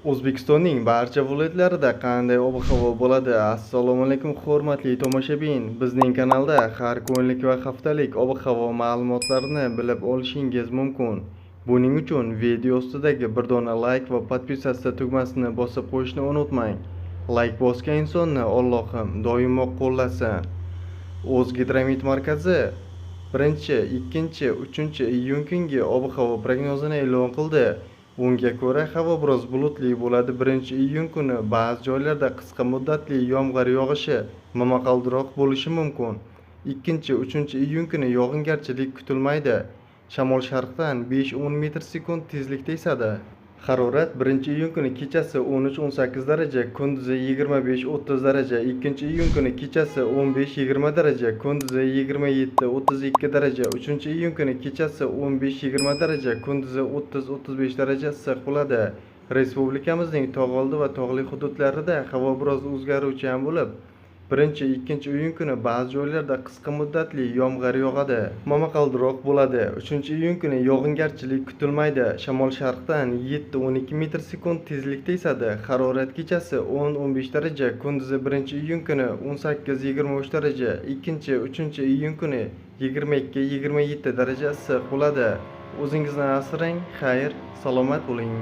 O'zbekistonning barcha viloyatlarida qanday ob-havo bo'ladi? Assalomu alaykum hurmatli tomoshabin. Bizning kanalda har kunlik va haftalik ob-havo ma'lumotlarini bilib olishingiz mumkin. Buning uchun video ostidagi bir dona like va podpisatsiya tugmasini bosib qo'yishni unutmang. Like bosgan insonni Allohim doimo qo'llasin. O'zgidromet markazi 1-2-3 kungi ob-havo prognozini e'lon qildi. Unga ko'ra, havo biroz bulutli bo'ladi. 1-iyun kuni ba'zi joylarda qisqa muddatli yomg'ir yog'ishi momaqaldiroq bo'lishi mumkin. 2-3-iyun kuni yog'ingarchilik kutilmaydi. Shamol sharqdan 5-10 metr sekund tezlikda esadi. Harorat 1-iyun kuni kechasi 13-18 daraja, kunduzi 25-30 daraja, 2-iyun kuni kechasi 15-20 daraja, kunduzi 27-32 daraja, 3-iyun kuni kechasi 15-20 daraja, kunduzi 30-35 daraja issiq bo'ladi. Respublikamizning tog' oldi va tog'li hududlarida havo biroz o'zgaruvchan bo'lib, 1-2-iyun kuni ba'zi joylarda qisqa muddatli yomg'ir yog'adi. Momaqaldiroq bo'ladi. 3-iyun kuni yog'ingarchilik kutilmaydi. Shamol sharqdan 7-12 metr sekund tezlikda esadi. Harorat kechasi 10-15 daraja, kunduzi 1-iyun kuni 18-23 daraja, 2-3-iyun kuni 22-27 daraja issiq bo'ladi. O'zingizni asrang, xayr, salomat bo'ling.